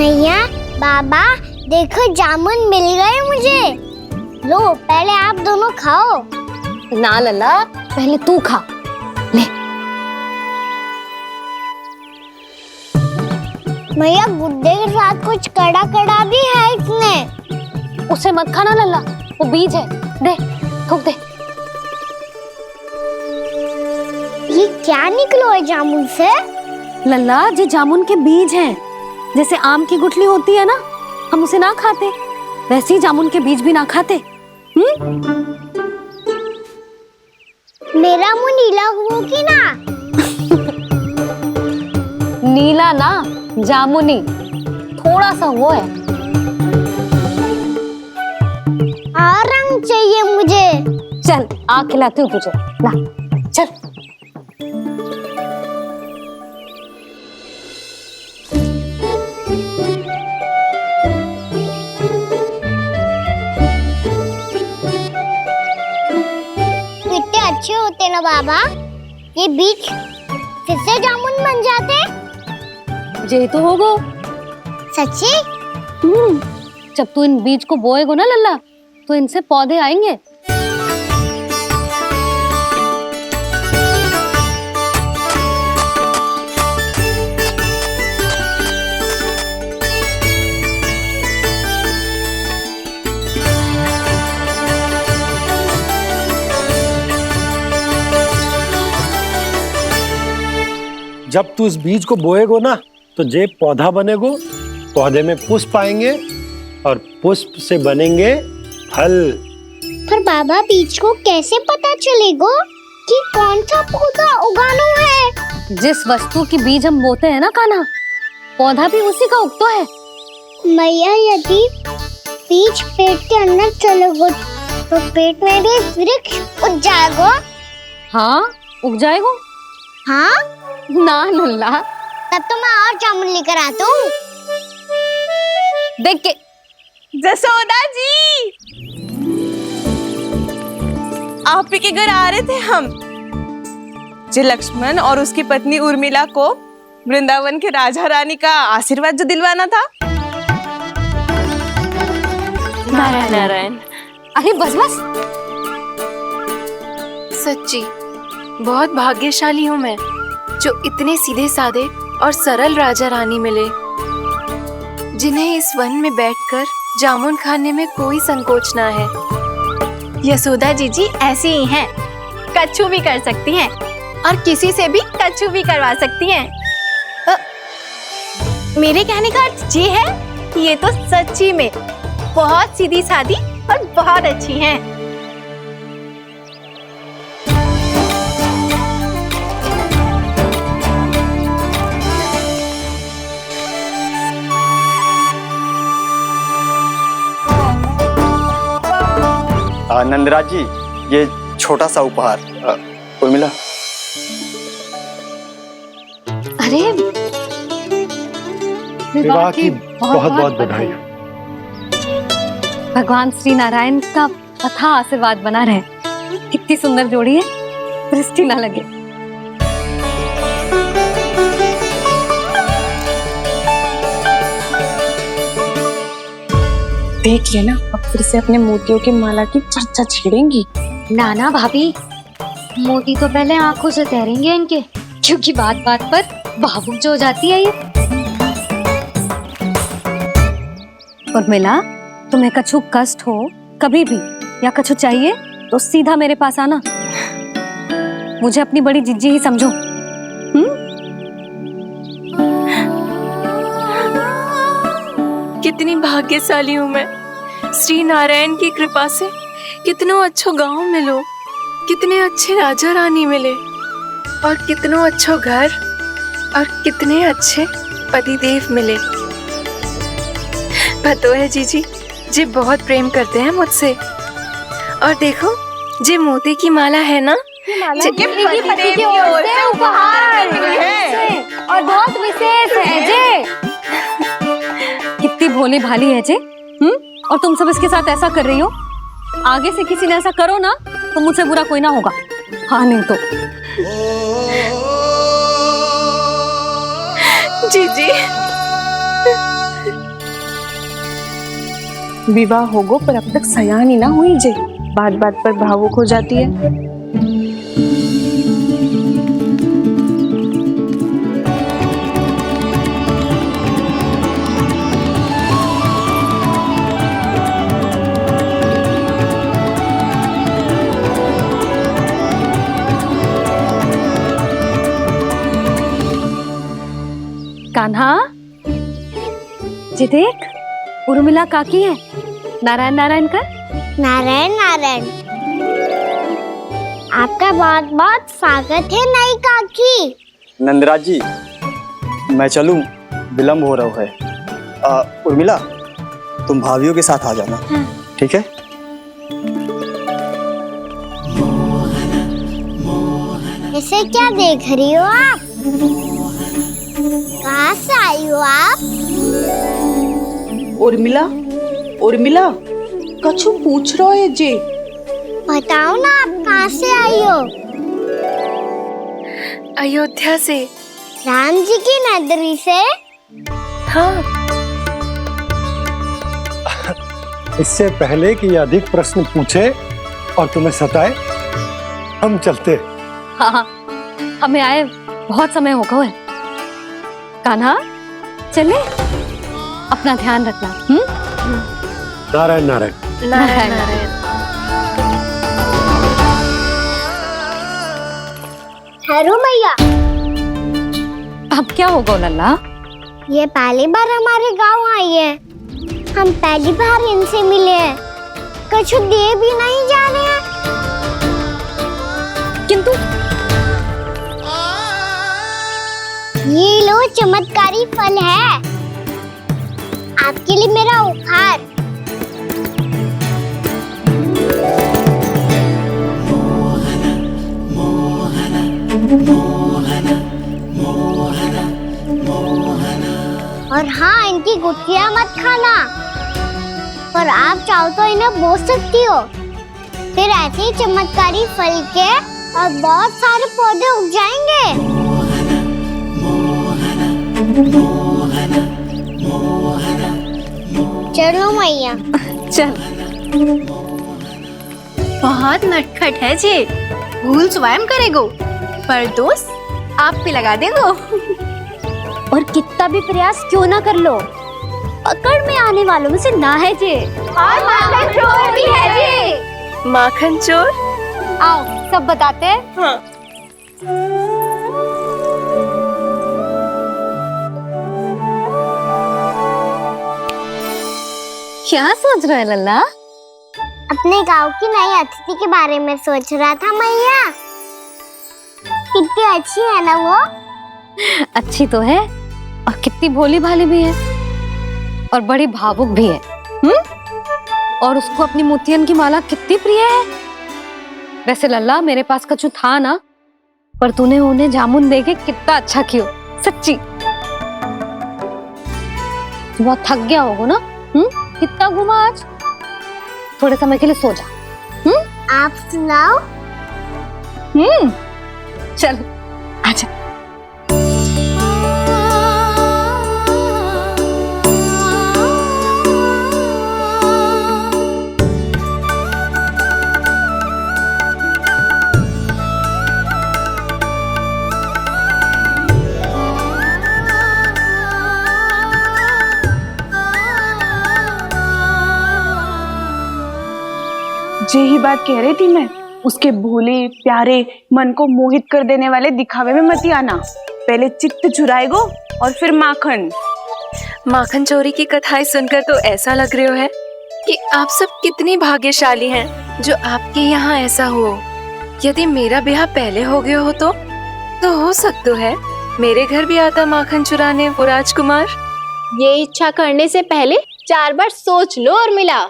मैया, बाबा, देखो जामुन मिल गए मुझे। लो, पहले आप दोनों खाओ। ना लल्ला, पहले तू खा ले। मैया, गुड्डे के साथ कुछ कड़ा कड़ा भी है इसमें। उसे मत खाना लल्ला, वो बीज है। दे, थूक दे। ये क्या निकलो है जामुन से? लल्ला, ये जामुन के बीज हैं। जैसे आम की गुठली होती है ना, हम उसे ना खाते, वैसे ही जामुन के बीज भी ना खाते। मेरा मुंह नीला हुआ कि ना? नीला ना, जामुनी, थोड़ा सा वो है। और रंग चाहिए मुझे। चल, आ खिलाती हूँ तुझे, ला, चल। कितने अच्छे होते ना बाबा, ये बीज फिर से जामुन बन जाते। ये तो होगा। सच्ची? जब तू इन बीज को बोएगा ना लल्ला, तो इनसे पौधे आएंगे। जब तू इस बीज को बोएगो ना, तो जे पौधा बनेगो, पौधे में पुष्प आएंगे और पुष्प से बनेंगे फल। पर बाबा, बीज को कैसे पता चलेगा कि कौन सा पौधा उगाना है? जिस वस्तु की बीज हम बोते हैं ना कान्हा, पौधा भी उसी का उगता है। मैया, यदि बीज पेट के अंदर चलेगा तो पेट में भी वृक्ष उग जाएगा। हाँ, उग जाएगा। हाँ? ना लल्ला, तब तो मैं और जामुन लेकर आता हूँ। देख के। जसोदा जी, आप ही के घर आ रहे थे हम। जो लक्ष्मण और उसकी पत्नी उर्मिला को वृंदावन के राजा रानी का आशीर्वाद जो दिलवाना था। नारायण नारायण। अरे बस बस। सच्ची बहुत भाग्यशाली हूँ मैं, जो इतने सीधे साधे और सरल राजा रानी मिले, जिन्हें इस वन में बैठकर जामुन खाने में कोई संकोच ना है। यशोदा जी ऐसी ही हैं, कच्छू भी कर सकती हैं और किसी से भी कच्छू भी करवा सकती हैं। मेरे कहने का अर्थ ये है कि ये तो सच्ची में बहुत सीधी सादी और बहुत अच्छी हैं। नंदराज जी, ये छोटा सा उपहार। उर्मिला। अरे विवाह की बहुत बहुत बधाई। भगवान श्री नारायण का अथाह आशीर्वाद बना रहे। कितनी सुंदर जोड़ी है, दृष्टि ना लगे। देख लेना, अब फिर से अपने मोतियों की माला की चर्चा छेड़ेंगी। नाना भाभी, मोती तो पहले आंखों से तैरेंगे इनके, क्योंकि बात बात पर भावुक जो हो जाती है ये। उर्मिला, तुम्हें कछु कष्ट हो कभी भी या कछु चाहिए तो सीधा मेरे पास आना। मुझे अपनी बड़ी जिज्जी ही समझो। कितनी भाग्यशाली हूँ मैं, श्री नारायण की कृपा से कितनों अच्छो गांव मिलो, कितने अच्छे राजा रानी मिले, और कितनों अच्छो घर और कितने अच्छे पतिदेव मिले। पतो है जीजी, जी बहुत प्रेम करते हैं मुझसे। और देखो, जी मोती की माला है ना, पति की ओर से उपहार है और बहुत विशेष है जे। कितनी भोली भाली है जे। और तुम सब इसके साथ ऐसा कर रही हो। आगे से किसी ने ऐसा करो ना, तो मुझसे बुरा कोई ना होगा। हाँ नहीं तो। जीजी विवाह होगो पर अब तक सयान ही ना हुई जे, बात बात पर भावुक हो जाती है। कान्हा, जी देख, उर्मिला काकी है। नारायण नारायण कर। नारायण नारायण। आपका बहुत बहुत स्वागत है नई काकी। नंदराज जी, मैं चलूं, विलम्ब हो रहा है। उर्मिला, तुम भाभियों के साथ आ जाना। हाँ। ठीक है। इसे क्या देख रही हो आप? कहाँ से आई हो आप? उर्मिला, उर्मिला, कछु पूछ रहा है जे। बताओ ना, आप कहाँ से आई हो? अयोध्या से। राम जी की नगरी से? हाँ। इससे पहले कि अधिक प्रश्न पूछे और तुम्हें सताए, हम चलते। हाँ, हमें आए बहुत समय हो गया है। कान्हा, चले, अपना ध्यान रखना। नारायण नारायण। नारायण नारायण। ठहरू मैया, अब क्या होगा लल्ला? ये पहली बार हमारे गांव आई है। हम पहली बार इनसे मिले हैं। कुछ दे भी नहीं जा रहे हैं। किंतु ये लो, चमत्कारी फल है आपके लिए, मेरा उपहार। और हाँ, इनकी गुठलियां मत खाना। और आप चाहो तो इन्हें बो सकती हो। फिर ऐसे ही चमत्कारी फल के और बहुत सारे पौधे उग जाएंगे। चलो मैया। चल। बहुत नटखट है जी, भूल स्वयं करेगो, पर दोस्त आप पे लगा देगो। और कितना भी प्रयास क्यों ना कर लो, पकड़ में आने वालों में से ना है जी। और माखन चोर भी है जी। माखन चोर? आओ सब बताते हैं। हाँ। क्या सोच रहा है लल्ला? अपने गांव की नई अतिथि के बारे में सोच रहा था मैया। कितनी अच्छी है ना वो? अच्छी तो है, और कितनी भोली भाली भी है, और बड़ी भावुक भी है। और उसको अपनी मोतियन की माला कितनी प्रिय है। वैसे लल्ला, मेरे पास कछु था ना, पर तूने उन्हें जामुन देके कितना अच्छा किया, सच्ची। बहुत थक गया होगा ना? कितना घूमा आज? थोड़े समय के लिए सो जा। आप सुनाओ। चल आजा। यही बात कह रही थी मैं, उसके भोले प्यारे मन को मोहित कर देने वाले दिखावे में मत आना। पहले चित्त चुराएगो और फिर माखन। माखन चोरी की कथाएं सुनकर तो ऐसा लग रहा है कि आप सब कितनी भाग्यशाली हैं जो आपके यहाँ ऐसा हो। यदि मेरा ब्याह पहले हो गया हो तो हो सकता है मेरे घर भी आता माखन चुराने वो राजकुमार। ये इच्छा करने से पहले 4 बार सोच लो उर्मिला।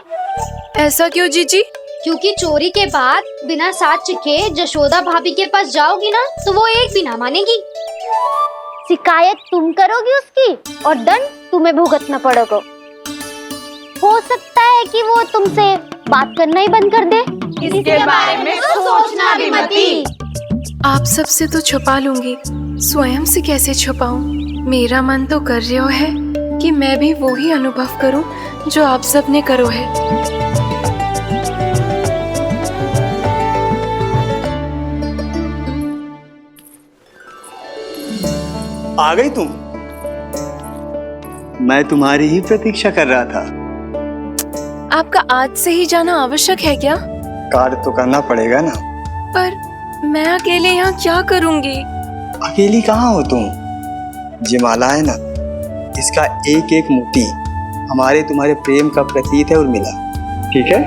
ऐसा क्यों जीजी? क्योंकि चोरी के बाद बिना साथ चिखे जशोदा भाभी के पास जाओगी ना, तो वो एक भी ना मानेगी। शिकायत तुम करोगी उसकी, और दंड तुम्हें भुगतना पड़ेगा। हो सकता है कि वो तुमसे बात करना ही बंद कर दे। इसके बारे में तो सोचना भी मती। आप सबसे तो छुपा लूंगी, स्वयं से कैसे छुपाऊं? मेरा मन तो कर रहा है कि मैं भी वो ही अनुभव करूं जो आप सबने करो है। आ गई तुम? मैं तुम्हारी ही प्रतीक्षा कर रहा था। आपका आज से ही जाना आवश्यक है क्या? कार्य तो करना पड़ेगा ना। पर मैं अकेले यहाँ क्या करूँगी? अकेली कहाँ हो तुम? ये माला है ना, इसका एक एक मोती हमारे तुम्हारे प्रेम का प्रतीक है उर्मिला, ठीक है?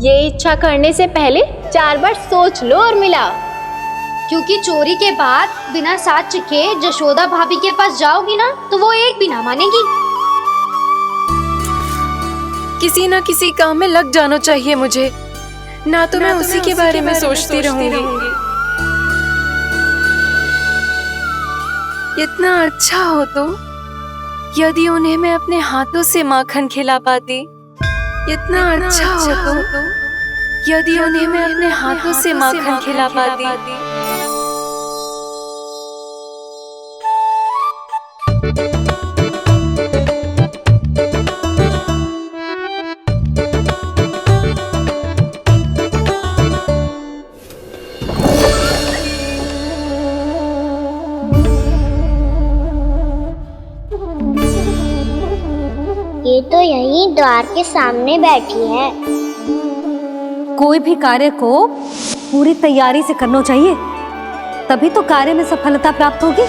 ये इच्छा करने से पहले 4 बार सोच लो उर्मिला। क्योंकि चोरी के बाद बिना साथ के जशोदा भाभी के पास जाओगी ना तो वो एक भी ना मानेगी। किसी ना किसी काम में लग जाना चाहिए मुझे, ना तो मैं उसी के बारे में सोचती रहूंगी। इतना अच्छा हो तो यदि उन्हें मैं अपने हाथों से माखन खिला पाती। इतना अच्छा हो तो यदि उन्हें मैं अपने हाथों से माखन खिला पाती। ये तो यहीं द्वार के सामने बैठी है। कोई भी कार्य को पूरी तैयारी से करना चाहिए, तभी तो कार्य में सफलता प्राप्त होगी।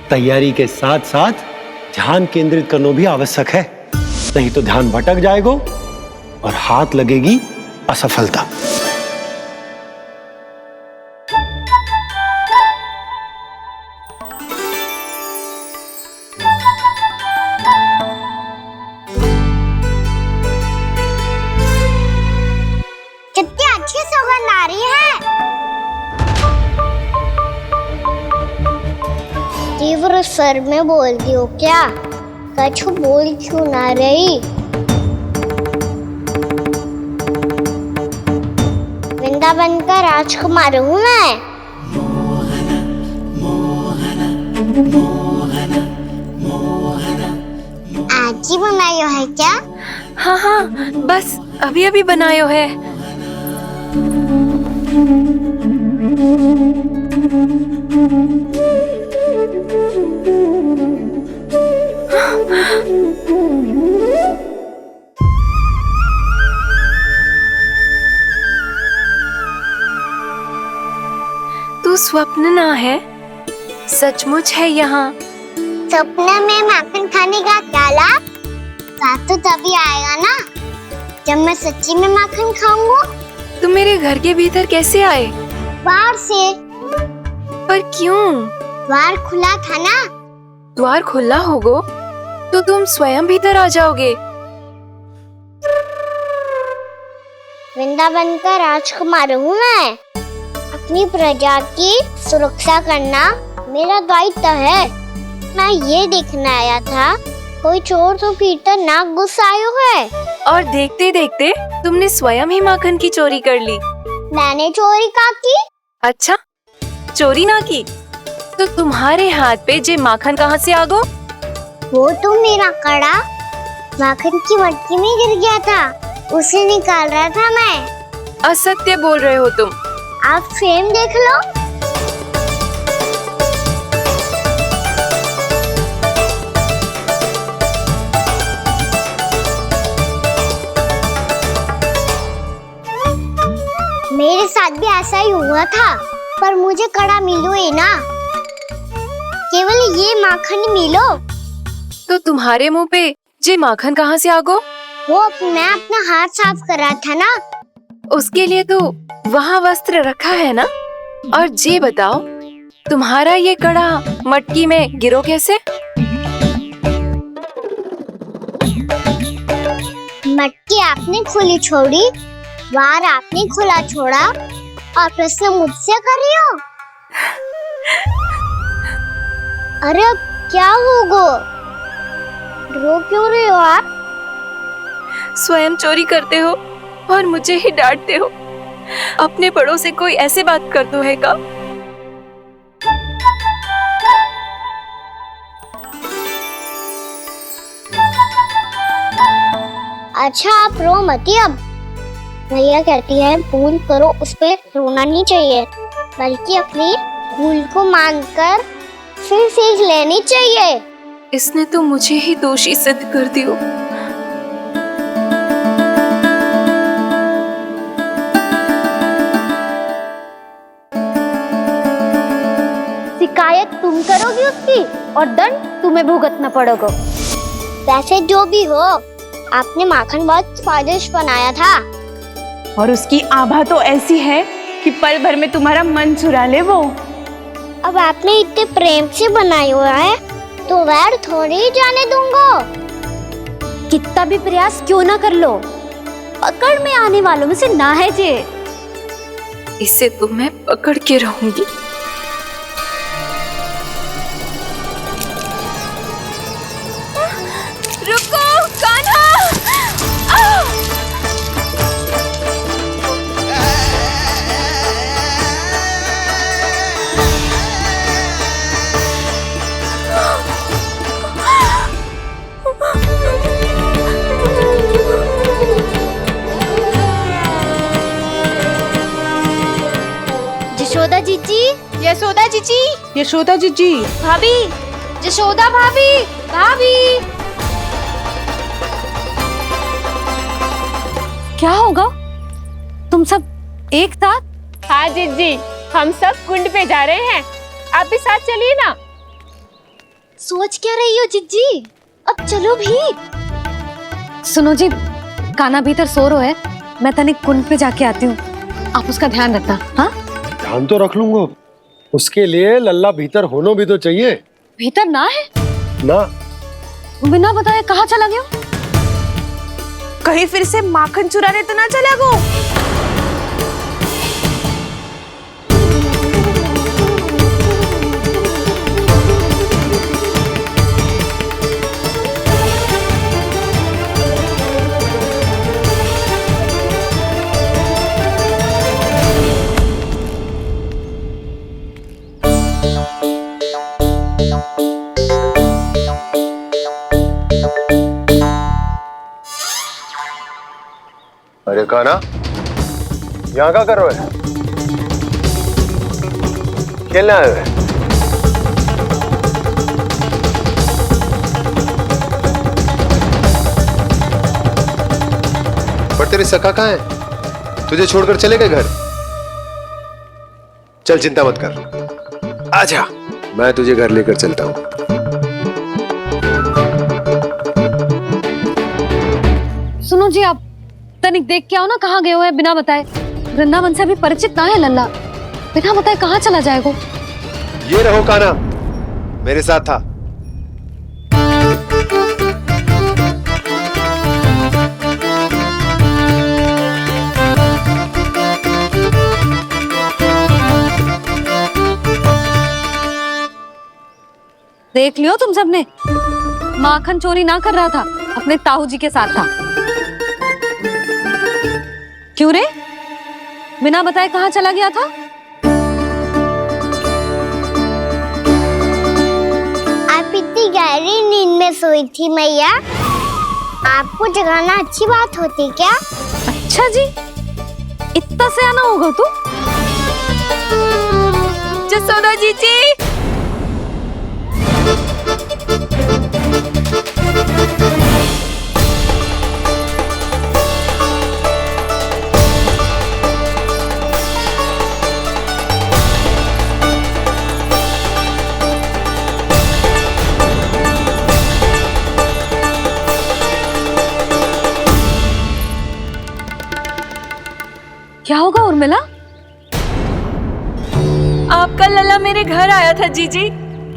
तैयारी के साथ साथ ध्यान केंद्रित करना भी आवश्यक है, नहीं तो ध्यान भटक जाएगा और हाथ लगेगी असफलता। कितनी अच्छी सौगंध आ रही है। तीव्र स्वर में बोलती हो क्या? कछु बोल क्यों ना रही? वृंदावन का राजकुमार हूँ मैं। आज ही बनायो है क्या? हाँ हाँ, बस अभी अभी बनायो है। तू स्वप्न ना है, सचमुच है यहाँ। सपने में माखन खाने का क्या लाभ? स्वाद तो तभी आएगा ना जब मैं सच्ची में माखन खाऊंगा। तुम मेरे घर के भीतर कैसे आए? बाहर से। पर क्यों? द्वार खुला था ना। द्वार खुला होगा तो तुम स्वयं भीतर आ जाओगे। वृंदावन का राजकुमार हूँ मैं। अपनी प्रजा की सुरक्षा करना मेरा दायित्व है। मैं ये देखने आया था कोई चोर तो भीतर ना घुस आयो है। और देखते देखते तुमने स्वयं ही माखन की चोरी कर ली। मैंने चोरी का की? अच्छा, चोरी ना की तो तुम्हारे हाथ पे जे माखन कहाँ से आ गो? वो तो मेरा कड़ा माखन की मटकी में गिर गया था, उसे निकाल रहा था मैं। असत्य बोल रहे हो तुम। आप फ्रेम देख लो। मेरे साथ भी ऐसा ही हुआ था, पर मुझे कड़ा मिलो ही ना, केवल ये माखन मिलो। तो तुम्हारे मुंह पे जे माखन कहाँ से आ गो? वो मैं अपना हाथ साफ कर रहा था ना। उसके लिए तो वहाँ वस्त्र रखा है ना। और जे बताओ, तुम्हारा ये कड़ा मटकी में गिरो कैसे? मटकी आपने खुली छोड़ी, द्वार आपने खुला छोड़ा और प्रश्न मुझसे कर रही हो? अरे अब क्या होगा? रो क्यों रहे हो आप? स्वयं चोरी करते हो और मुझे ही डांटते हो। अपने बड़ों से कोई ऐसे बात कर दो है का? अच्छा आप रो मती अब। भैया कहती है भूल करो, उस पे रोना नहीं चाहिए, बल्कि अपनी भूल को मानकर फिर सीख लेनी चाहिए। इसने तो मुझे ही दोषी सिद्ध कर दियो। शिकायत तुम करोगी उसकी और दंड तुम्हें भुगतना पड़ेगा। वैसे जो भी हो, आपने माखन बहुत स्वादिष्ट बनाया था। और उसकी आभा तो ऐसी है कि पल भर में तुम्हारा मन चुरा ले वो। अब आपने इतने प्रेम से बनाया हुआ है तो वैर थोड़ी ही जाने दूंगा। कितना भी प्रयास क्यों ना कर लो, पकड़ में आने वालों में से ना है जे। इसे तो मैं पकड़ के रहूंगी। रुको कान्हा! यशोदा जीजी, यशोदा जीजी, यशोदा जीजी, भाभी, यशोदा भाभी, भाभी। क्या होगा? तुम सब एक साथ? हाँ जीजी, हम सब कुंड पे जा रहे हैं, आप भी साथ चलिए ना। सोच क्या रही हो जीजी? अब चलो भी। सुनो जी, कान्हा भीतर सो रहा है, मैं तनिक कुंड पे जाके आती हूँ, आप उसका ध्यान रखना। हाँ, ध्यान तो रख लूंगा, उसके लिए लल्ला भीतर होना भी तो चाहिए। भीतर ना है? ना, बिना बताए कहाँ चला गया? कहीं फिर से माखन चुराने तो ना चला गो। अरे कान्हा, यहाँ क्या कर रहे हो? खेलने आए हुए? पर तेरे सखा कहाँ है? तुझे छोड़कर चले गए घर? चल चिंता मत कर, आजा, मैं तुझे घर लेकर चलता हूँ। सुनो जी, आप तनिक देख के आओ ना, कहाँ गए हुए हैं बिना बताए। वृंदावन से अभी परिचित ना है लल्ला, बिना बताए कहाँ चला जाएगा? ये रहो कान्हा, मेरे साथ था। देख लियो तुम सबने, माखन चोरी ना कर रहा था, अपने ताऊ जी के साथ था। क्यों रे, बिना बताए कहाँ चला गया था? आप इतनी गहरी नींद में सोई थी मैया, आपको जगाना अच्छी बात होती क्या? अच्छा जी, इतना सयाना होगा तू? यशोदा जीजी, क्या होगा उर्मिला? आपका लल्ला मेरे घर आया था जीजी,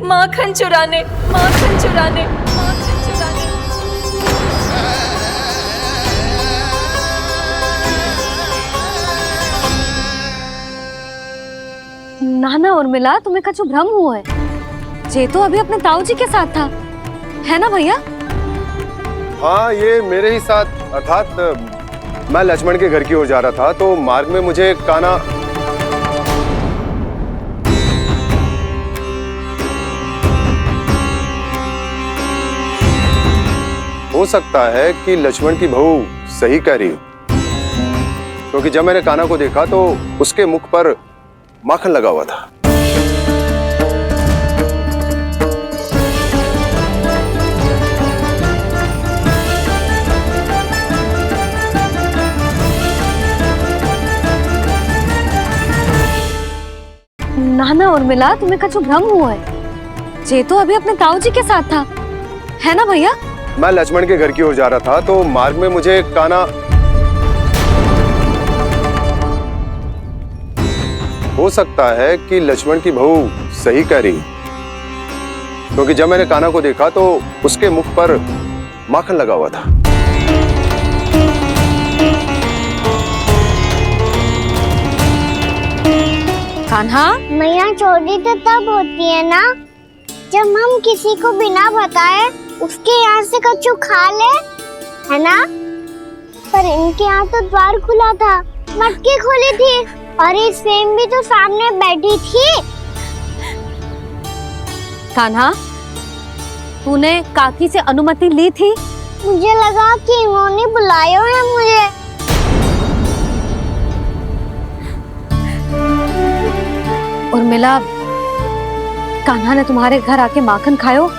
माखन चुराने, माखन चुराने, माखन चुराने। ना ना उर्मिला, तुम्हें कछु भ्रम हुआ है। जे तो अभी अपने ताऊ जी के साथ था, है ना भैया? हाँ, ये मेरे ही साथ, अर्थात मैं लक्ष्मण के घर की ओर जा रहा था तो मार्ग में मुझे कान्हा। हो सकता है कि लक्ष्मण की बहू सही कह रही हो, क्योंकि जब मैंने कान्हा को देखा तो उसके मुख पर माखन लगा हुआ था। ना उर्मिला, तुम्हें कछु भ्रम हुआ है। जे तो अभी अपने ताऊ जी के साथ था, है ना भैया? मैं लक्ष्मण के घर की ओर जा रहा था तो मार्ग में मुझे कान्हा। हो सकता है कि लक्ष्मण की बहू सही कह रही, क्योंकि जब मैंने कान्हा को देखा तो उसके मुख पर माखन लगा हुआ था। कान्हा, मैया चोरी तो तब होती है ना जब हम किसी को बिना बताए उसके यहाँ से कछु खा ले, है ना? पर इनके यहाँ तो द्वार खुला था, मटकी खोली थी और ये सेम भी तो सामने बैठी थी। कान्हा, तूने काकी से अनुमति ली थी? मुझे लगा कि इन्होंने बुलाया है मुझे। उर्मिला, कान्हा ने तुम्हारे घर आके माखन खायो,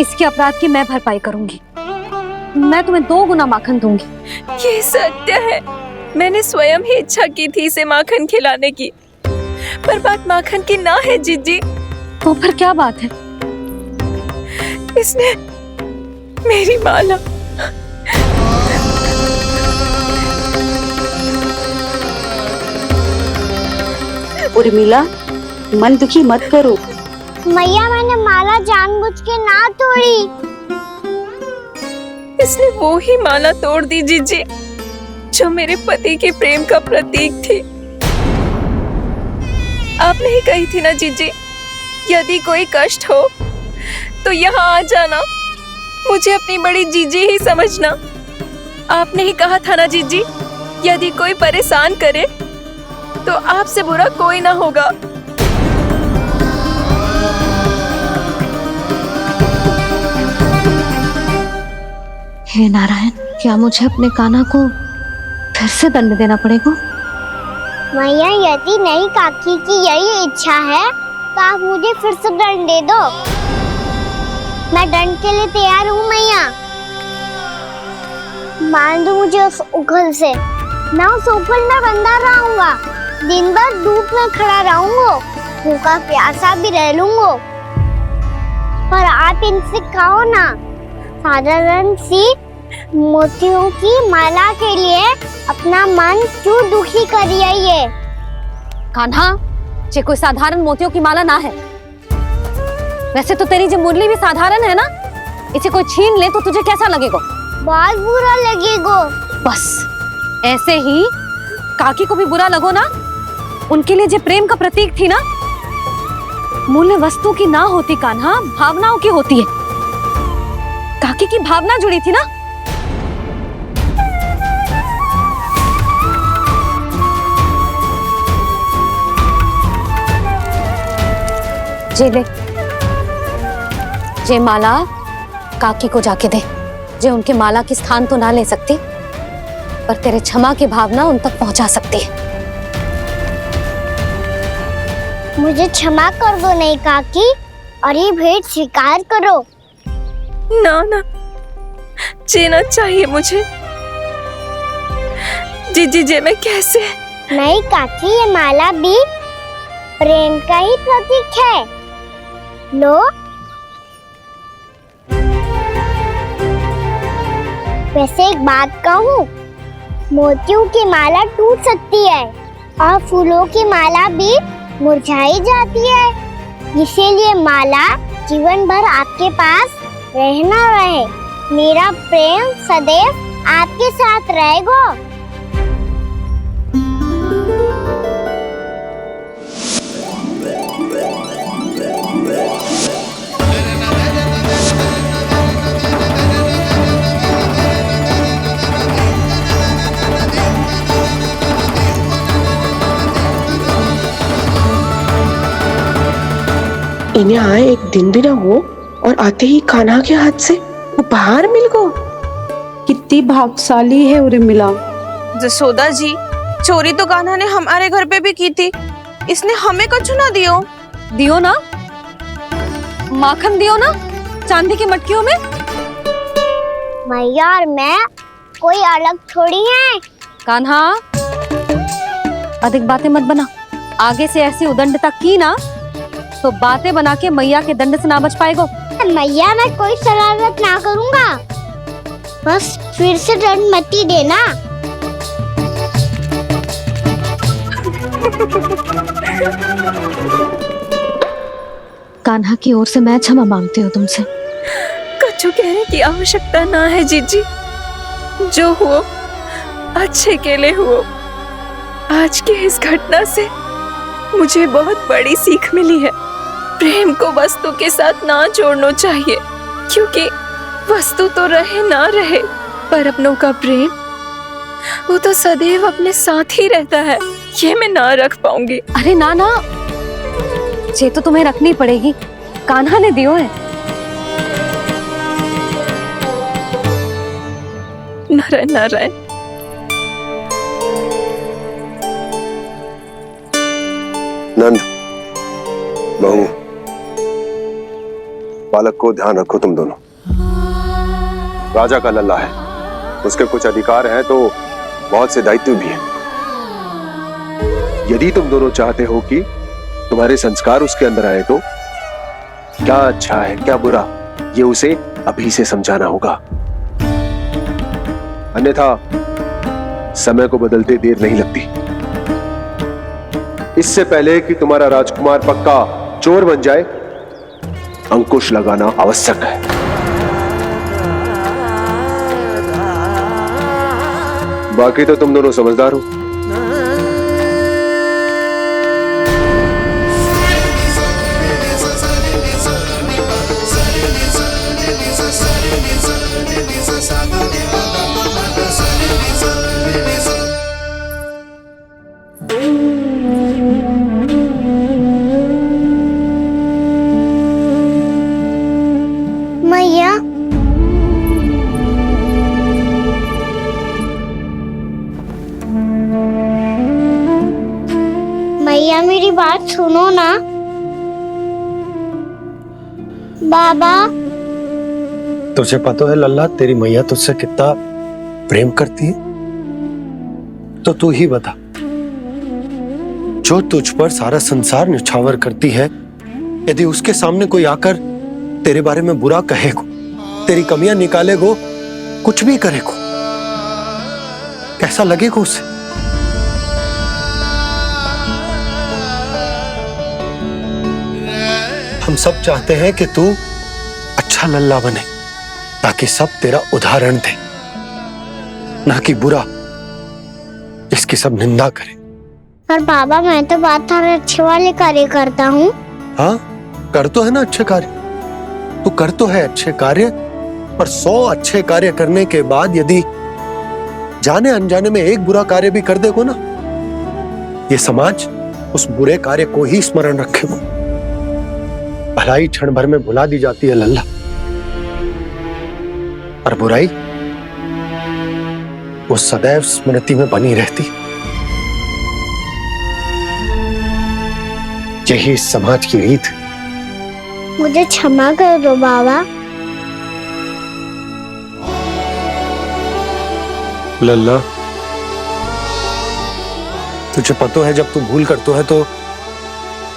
इसके अपराध की मैं भरपाई करूंगी। मैं तुम्हें 2 गुना माखन दूंगी। ये सत्य है, मैंने स्वयं ही इच्छा की थी इसे माखन खिलाने की, पर बात माखन की ना है जीजी। तो फिर क्या बात है? इसने मेरी माला। उर्मिला, मन दुखी मत करो। मैया, मैंने माला जानबूझ के ना तोड़ी। इसने वो ही माला तोड़ दी जीजी जो मेरे पति के प्रेम का प्रतीक थी। आपने ही कही थी ना जीजी, यदि कोई कष्ट हो तो यहाँ आ जाना, मुझे अपनी बड़ी जीजी ही समझना। आपने ही कहा था ना जीजी, यदि कोई परेशान करे तो आपसे बुरा कोई ना होगा। हे नारायण, क्या मुझे अपने कान्हा को फिर से दंड देना पड़ेगा? मैया, यदि नहीं काकी की यही इच्छा है तो आप मुझे फिर से दंड दे दो। मैं दंड के लिए तैयार हूँ मैया। मान दो मुझे उस उखल से, मैं उस उखल में बंधा रहूंगा, दिन भर धूप में खड़ा रहूंगा, भूखा प्यासा भी रह लूंगा। पर आप इनसे कहो ना, साधारण सी मोतियों की माला के लिए अपना मन क्यों दुखी करिए? कान्हा, ये कोई साधारण मोतियों की माला ना है। वैसे तो तेरी जो मुरली भी साधारण है ना, इसे कोई छीन ले तो तुझे कैसा लगेगा? बहुत बुरा लगेगा। बस ऐसे ही काकी को भी बुरा लगो ना। उनके लिए जो प्रेम का प्रतीक थी ना, मूल्य वस्तु की ना होती कान्हा, भावनाओं की होती है। काकी की भावना जुड़ी थी ना। जे ले, जे माला काकी को जाके दे। जे उनके माला की स्थान तो ना ले सकती, पर तेरे क्षमा की भावना उन तक पहुंचा सकती है। मुझे क्षमा कर दो नहीं काकी, और ये भेंट स्वीकार करो। ना ना, जीना चाहिए मुझे। जीजी जे मैं कैसे? नहीं काकी, ये माला भी प्रेम का ही प्रतीक है। लो। वैसे एक बात कहूँ, मोतियों की माला टूट सकती है और फूलों की माला भी मुरझाई जाती है। इसीलिए माला जीवन भर आपके पास रहना रहे। मेरा प्रेम सदैव आपके साथ रहेगा। इन्हें आए एक दिन भी ना हो और आते ही कान्हा के हाथ से उपहार मिल गो। कितनी भाग्यशाली है उर्मिला। जसोदा जी, चोरी तो कान्हा ने हमारे घर पे भी की थी, इसने हमें कछु ना दियो। दियो ना, माखन दियो ना चांदी की मटकियों में। मैया और मैं कोई अलग थोड़ी हैं। कान्हा, अधिक बातें मत बना। आगे से ऐसी उदंडता की ना तो बातें बना के मैया के दंड से ना बच पाएगो। मैया, मैं कोई शरारत ना करूंगा, बस फिर से दंड मत ही देना। कान्हा की ओर से मैं क्षमा मांगती हूँ तुमसे। कछु कहने की आवश्यकता ना है जीजी, जो हुआ अच्छे के लिए हुआ। आज की इस घटना से मुझे बहुत बड़ी सीख मिली है। प्रेम को वस्तु के साथ ना जोड़ना चाहिए, क्योंकि वस्तु तो रहे ना रहे, पर अपनों का प्रेम वो तो सदैव अपने साथ ही रहता है। ये मैं ना रख पाऊंगी। अरे ना ना, ये तो तुम्हें रखनी पड़ेगी, कान्हा ने दियो है। नारायण नारायण। नंद, बहू, बालक को ध्यान रखो तुम दोनों। राजा का लल्ला है, उसके कुछ अधिकार हैं तो बहुत से दायित्व भी हैं। यदि तुम दोनों चाहते हो कि तुम्हारे संस्कार उसके अंदर आए तो क्या अच्छा है क्या बुरा, ये उसे अभी से समझाना होगा। अन्यथा समय को बदलते देर नहीं लगती। इससे पहले कि तुम्हारा राजकुमार पक्का चोर बन जाए, अंकुश लगाना आवश्यक है। बाकी तो तुम दोनों समझदार हो। मैया, मैया मेरी बात सुनो ना। बाबा, तुझे पता है लल्ला, तेरी मैया तुझसे कितना प्रेम करती है, तो तू ही बता, जो तुझ पर सारा संसार न्यौछावर करती है, यदि उसके सामने कोई आकर तेरे बारे में बुरा कहेगो, तेरी कमियां निकालेगो, कुछ भी करेगो, कैसा लगेगा उसे? हम सब चाहते हैं कि तू अच्छा लल्ला बने, ताकि सब तेरा उदाहरण दे, ना कि बुरा जिसकी सब निंदा करे। पर बाबा, मैं तो बात हर अच्छे वाले कार्य करता हूँ। हाँ, कर तो है ना अच्छे कार्य, तू कर तो है अच्छे कार्य, पर 100 अच्छे कार्य करने के बाद यदि जाने अनजाने में एक बुरा कार्य भी कर देगो ना, ये समाज उस बुरे कार्य को ही स्मरण रखेगो। भलाई क्षण भर में भुला दी जाती है लल्ला, और बुराई वो सदैव स्मृति में बनी रहती। यही इस समाज की रीत। मुझे क्षमा कर दो बाबा। लल्ला, तुझे पता है जब तू भूल करतो है तो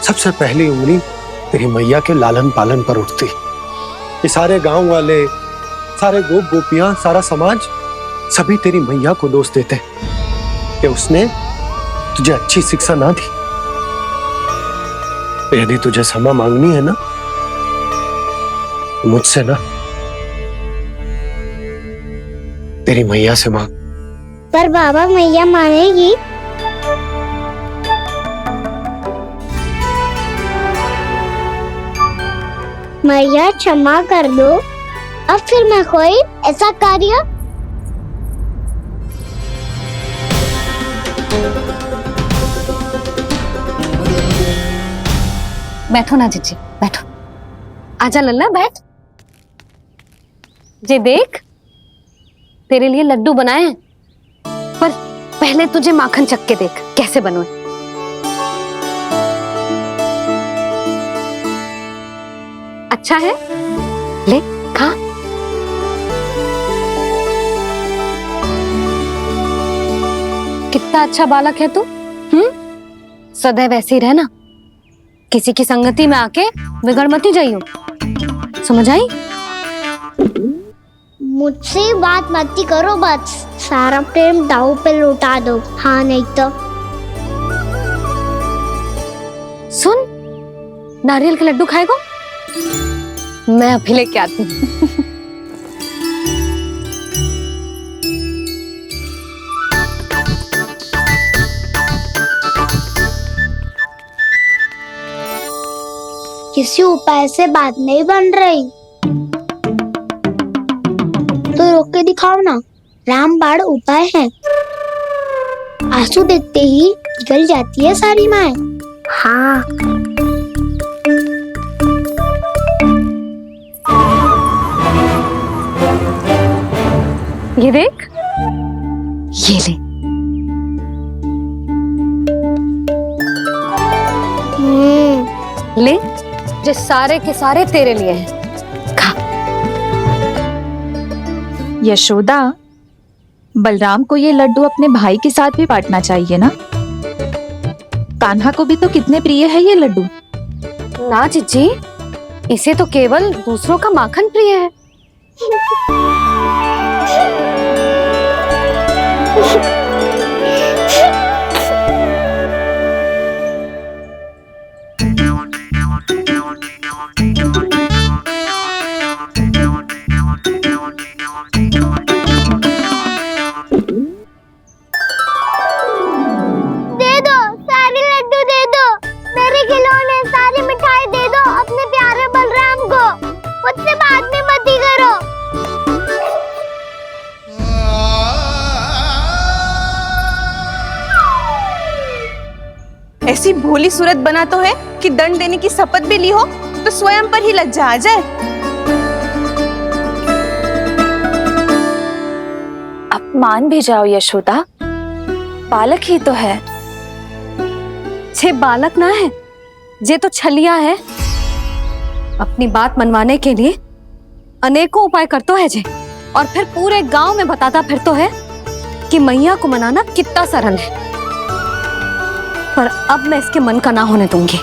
सबसे पहली उंगली तेरी मैया के लालन पालन पर उठती। ये सारे गांव वाले, सारे गोप गोपियां, सारा समाज सभी तेरी मैया को दोष देते कि उसने तुझे अच्छी शिक्षा ना दी। तो यदि तुझे क्षमा मांगनी है ना, मुझसे ना, तेरी मैया से मांग। पर बाबा, मैया मानेगी? मैया क्षमा कर दो, अब फिर मैं कोई ऐसा कार्य। बैठो ना जीजी, बैठो। आजा लल्ला बैठ। जे देख तेरे लिए लड्डू बनाए हैं, पर पहले तुझे माखन चख के देख कैसे बने। अच्छा है, ले खा। कितना अच्छा बालक है तू। सदैव ऐसे ही रहना, किसी की संगति में आके बिगड़ मती जाइयो, समझ आई? मुझसे बात मत करो, बस सारा प्रेम दाव पे लौटा दो। हाँ नहीं तो सुन, नारियल के लड्डू खाएगा? मैं अभी लेके आती हूँ। किसी उपाय से बात नहीं बन रही तो रोक के दिखाओ ना। रामबाण उपाय है, आंसू देखते ही जल जाती है सारी माए। हाँ ये देख, ये ले। ले, जो सारे के सारे तेरे लिए हैं, खा। यशोदा, बलराम को ये लड्डू अपने भाई के साथ भी बांटना चाहिए ना। कान्हा को भी तो कितने प्रिय है ये लड्डू। ना जीजी, इसे तो केवल दूसरों का माखन प्रिय है। ऐसी भोली सूरत बना तो है कि दंड देने की शपथ भी ली हो तो स्वयं पर ही लज्जा आ जाए। अब मान भी जाओ यशोदा, बालक ही तो है। छे बालक ना है, जे तो छलिया है। अपनी बात मनवाने के लिए अनेकों उपाय करतो है जे, और फिर पूरे गांव में बताता फिरतो है कि मैया को मनाना कितना सरल है। पर अब मैं इसके मन का ना होने दूंगी।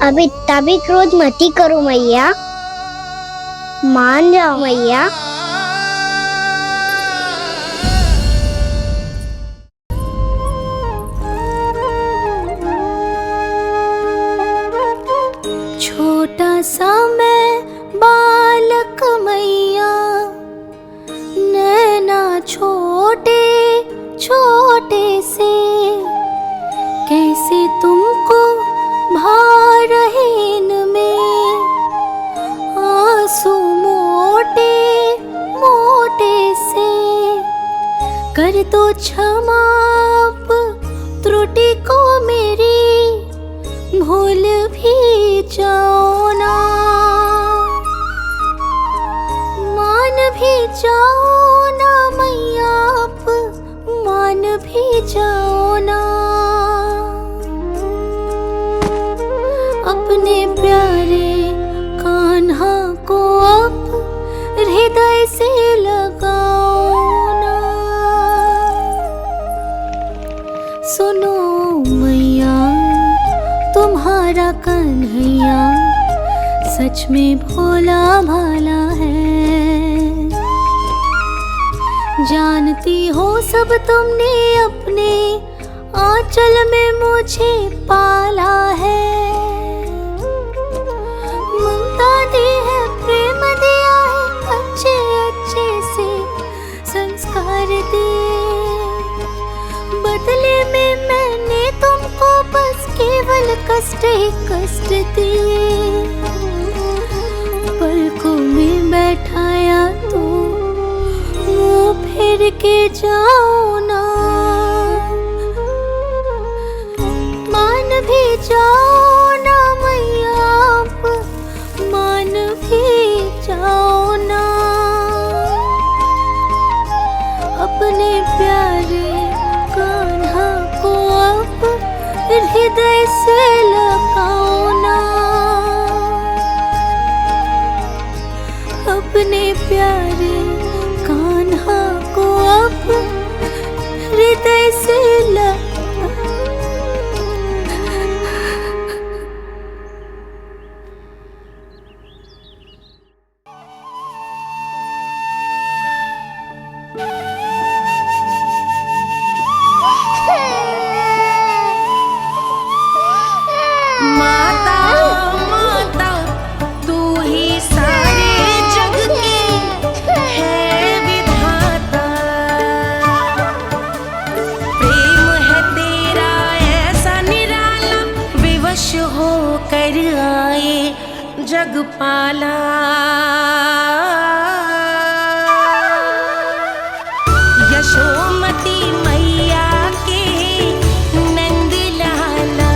अब इतना भी क्रोध मती करो मैया, मान जाओ मैया। छोटा सा मैं बालक मैया, नैना छोटे छोटे से, कैसे तुमको भा रहे इनमें आंसू मोटे मोटे से। कर दो क्षमा त्रुटि को मेरी, भूल भी जाओ ना, मान भी जाओ ना मैया, आप मान भी जाओ ना। अपने प्यारे कान्हा को अब हृदय से लगाओ ना। सुनो मैया, तुम्हारा कन्हैया सच में भोला भाला है। जानती हो सब तुमने अपने आंचल में मुझे पाला है। ममता दी है, प्रेम दिया है, अच्छे अच्छे से संस्कार दिए। बदले में मैंने तुमको बस केवल कष्ट ही कष्ट दिए। पलकों में बैठाया तो मुंह फेर के जाओ ना। भी जाओ ना मैया, आप मान भी जाओ ना। अपने प्यारे कान्हा को अब हृदय से लगाओ ना। अपने प्यारे कान्हा को अब हृदय से लगाओ। माता माता तू ही सारे जग की है विधाता। प्रेम है तेरा ऐसा निराला, विवश हो कर आए जग पाला। यशोमती मैया के नंद लाला,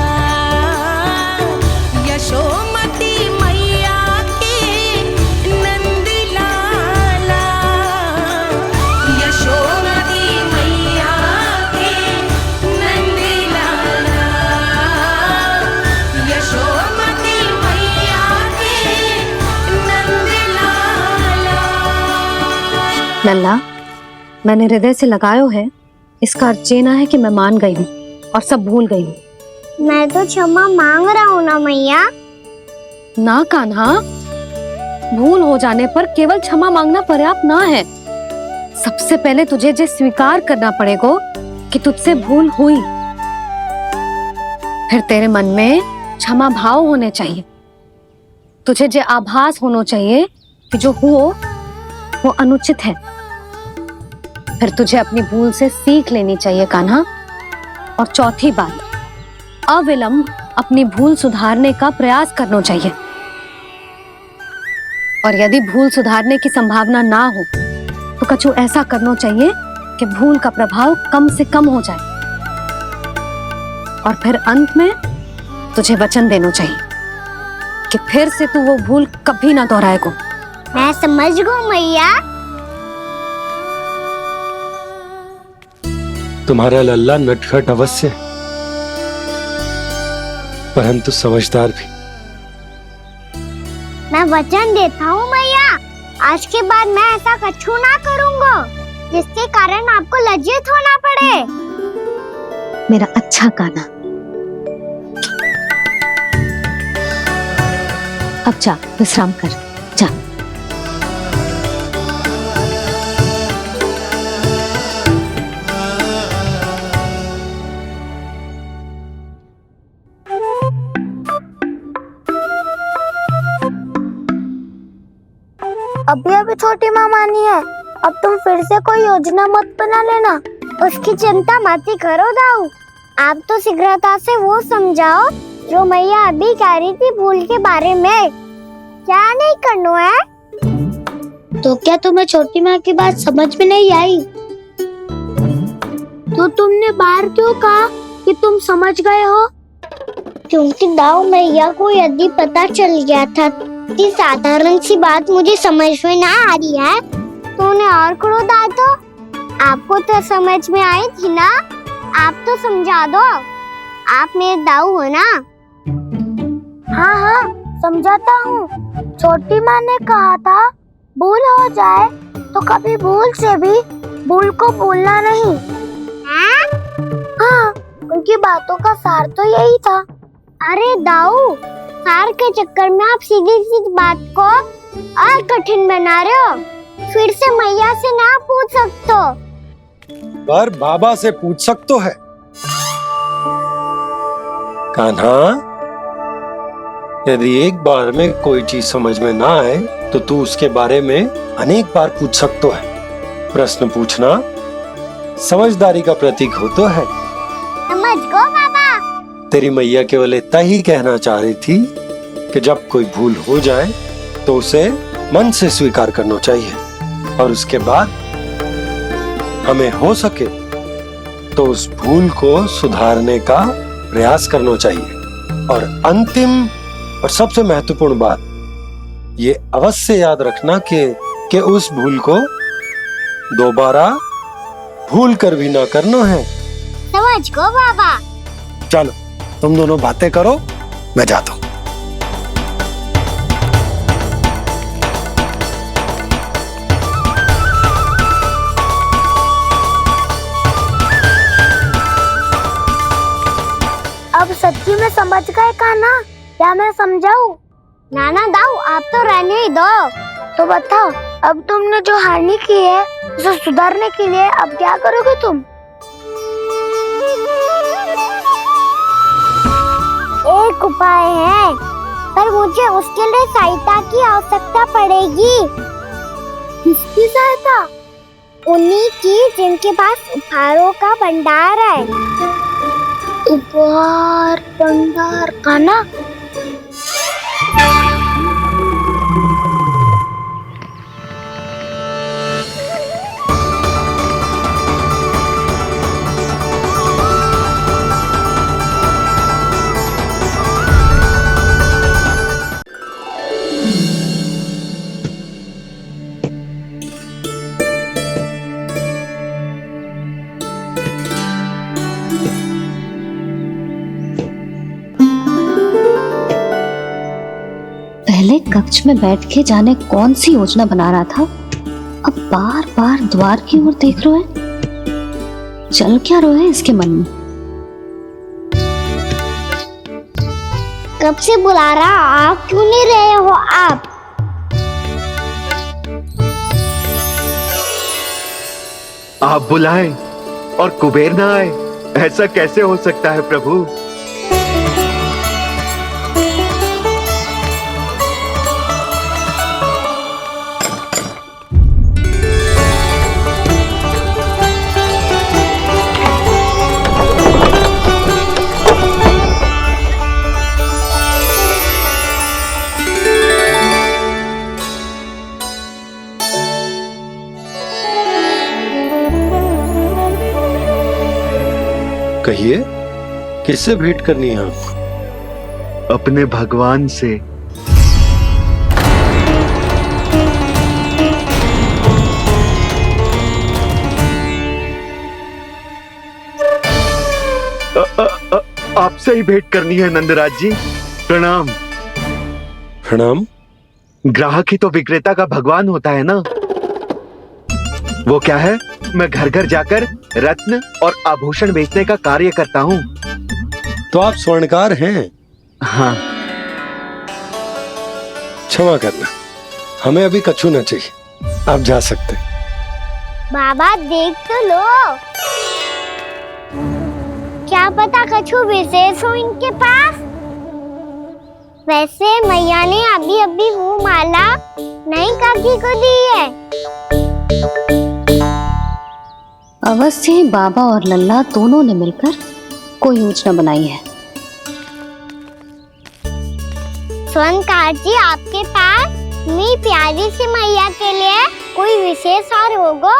यशोमती मैया के नंद लाला, यशोमती मैया के नंद लाला, यशोमती मैया के नंद लाला। लल्ला, मैंने हृदय से लगायो है, इसका अर्थ ये ना है कि मैं मान गई हूँ और सब भूल गई हूँ। मैं तो क्षमा मांग रहा हूँ ना मैया। ना कान्हा, भूल हो जाने पर केवल क्षमा मांगना पर्याप्त ना है। सबसे पहले तुझे ये स्वीकार करना पड़ेगा कि तुझसे भूल हुई। फिर तेरे मन में क्षमा भाव होने चाहिए। तुझे ये आभास होना चाहिए कि जो हुआ वो अनुचित है। फिर तुझे अपनी भूल से सीख लेनी चाहिए कान्हा। और चौथी बात, अविलंब अपनी भूल सुधारने का प्रयास करना चाहिए। और यदि भूल सुधारने की संभावना ना हो तो कछु ऐसा करना चाहिए कि भूल का प्रभाव कम से कम हो जाए। और फिर अंत में तुझे वचन देना चाहिए कि फिर से तू वो भूल कभी ना दोहराएगा। मैं समझ गई मैया। तुम्हारा लल्ला नटखट अवश्य है, परंतु समझदार भी। मैं वचन देता हूँ मैया, आज के बाद मैं ऐसा कछु ना करूँगा जिसके कारण आपको लज्जित होना पड़े। मेरा अच्छा कान्हा, अब जा विश्राम कर, जा। अभी अभी छोटी माँ मानी है, अब तुम फिर से कोई योजना मत बना लेना। उसकी चिंता मत ही करो दाऊ। आप तो शीघ्रता से वो समझाओ जो मैया अभी कह रही थी भूल के बारे में। क्या नहीं करना है? तो क्या तुम्हें छोटी माँ की बात समझ में नहीं आई? तो तुमने बाहर क्यों कहा कि तुम समझ गए हो? क्योंकि दाऊ मैया को यदि पता चल गया था कि साधारण सी बात मुझे समझ में ना आ रही है तो उन्हें और क्रोध आया। तो आपको तो समझ में आई थी ना, आप तो समझा दो। आप मेरे दाऊ हो ना। हाँ हाँ समझाता हूँ। छोटी माँ ने कहा था भूल हो जाए तो कभी भूल से भी भूल को भूलना नहीं। हाँ उनकी बातों का सार तो यही था। अरे दाऊ, सार के चक्कर में आप सीधी सीधी बात को और कठिन बना रहे हो। फिर से मैया से ना पूछ सकते हो, पर बाबा से पूछ सकते है। कान्हा, यदि एक बार में कोई चीज समझ में ना आए तो तू उसके बारे में अनेक बार पूछ सकते है। प्रश्न पूछना समझदारी का प्रतीक होता है। समझ गो बाबा। तेरी मैया केवल इतना ही कहना चाह रही थी कि जब कोई भूल हो जाए तो उसे मन से स्वीकार करना चाहिए और उसके बाद हमें हो सके तो उस भूल को सुधारने का प्रयास करना चाहिए। और अंतिम और सबसे महत्वपूर्ण बात, ये अवश्य याद रखना कि उस भूल को दोबारा भूल कर भी ना करना है। समझ गो बाबा। चलो तुम दोनों बातें करो, मैं जाता हूँ। अब सच्ची में समझ गए कान्हा, क्या मैं समझाऊं? नाना दाऊ आप तो रहने ही दो। तो बताओ, अब तुमने जो हानि की है उसे सुधारने के लिए अब क्या करोगे तुम? एक उपाय है, पर मुझे उसके लिए सहायता की आवश्यकता पड़ेगी। किसकी सहायता? उन्हीं की जिनके पास उपहारों का भंडार है। उपहार भंडार का ना? पहले कक्ष में बैठ के जाने कौन सी योजना बना रहा था, अब बार बार द्वार की ओर देख रहा है। चल क्या रहा है इसके मन में? कब से बुला रहा, आप क्यों नहीं रहे हो आप? आप बुलाएं और कुबेर ना आए, ऐसा कैसे हो सकता है प्रभु? कहिए, किससे भेंट करनी है आपको? अपने भगवान से। आपसे ही भेंट करनी है नंदराज जी। प्रणाम। प्रणाम। ग्राहक ही तो विक्रेता का भगवान होता है ना। वो क्या है, मैं घर घर जाकर रत्न और आभूषण बेचने का कार्य करता हूँ। तो आप स्वर्णकार हैं? हाँ। क्षमा करना, हमें अभी कछु न चाहिए, आप जा सकते। बाबा देख तो लो, क्या पता कछु विशेष हो इनके पास। वैसे मैया ने अभी अभी वो माला नई काकी को दी है। अवश्य ही बाबा और लल्ला दोनों ने मिलकर कोई योजना बनाई है। स्वर्णकार जी, आपके पास मेरी प्यारी सी मैया के लिए कोई विशेष हार होगा?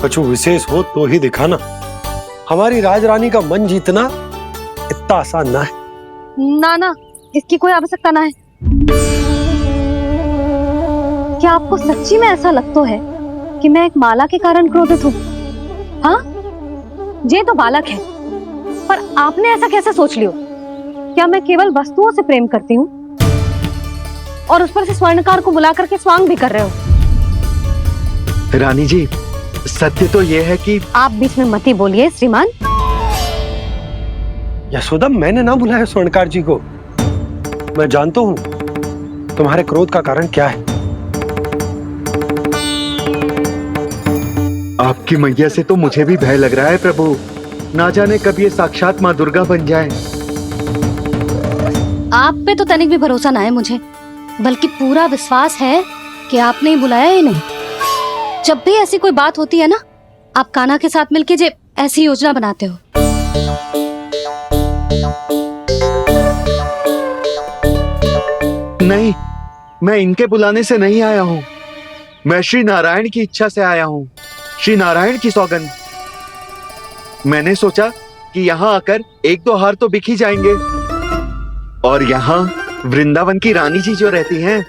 कछु विशेष हो तो ही दिखाना। हमारी राजरानी का मन जीतना इतना आसान ना है। ना, इसकी कोई आवश्यकता ना है। क्या आपको सच्ची में ऐसा लगता है कि मैं एक माला के कारण क्रोधित हूँ? हाँ, ये तो बालक है, पर आपने ऐसा कैसे सोच लियो? क्या मैं केवल वस्तुओं से प्रेम करती हूँ और उस पर से स्वर्णकार को बुला करके स्वांग भी कर रहे हो? रानी जी, सत्य तो यह है कि आप बीच में मत ही बोलिए श्रीमान। यशोदा, मैंने ना बुलाया स्वर्णकार जी को। मैं जानता हूँ तुम्हारे क्रोध का कारण क्या है। आपकी मैया से तो मुझे भी भय लग रहा है प्रभु। ना जाने कब ये साक्षात माँ दुर्गा बन जाए। आप पे तो तनिक भी भरोसा ना है मुझे, बल्कि पूरा विश्वास है कि आपने ही बुलाया ही नहीं। जब भी ऐसी कोई बात होती है ना, आप कान्हा के साथ मिलके जे ऐसी योजना बनाते हो। नहीं, मैं इनके बुलाने से नहीं आया हूँ। मैं श्री नारायण की इच्छा से आया हूँ। श्री नारायण की सौगंध। मैंने सोचा कि यहाँ आकर एक दो हार तो बिक ही जाएंगे। और यहाँ वृंदावन की रानी जी जो रहती हैं,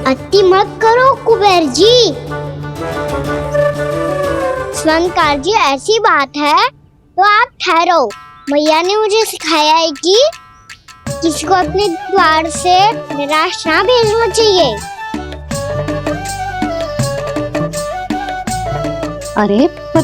अति मत करो कुबेर जी। स्वर्णकार जी ऐसी बात है तो आप ठहरो। मैया ने मुझे सिखाया है कि किसी को अपने द्वार से निराश ना भेजना चाहिए। अरे पर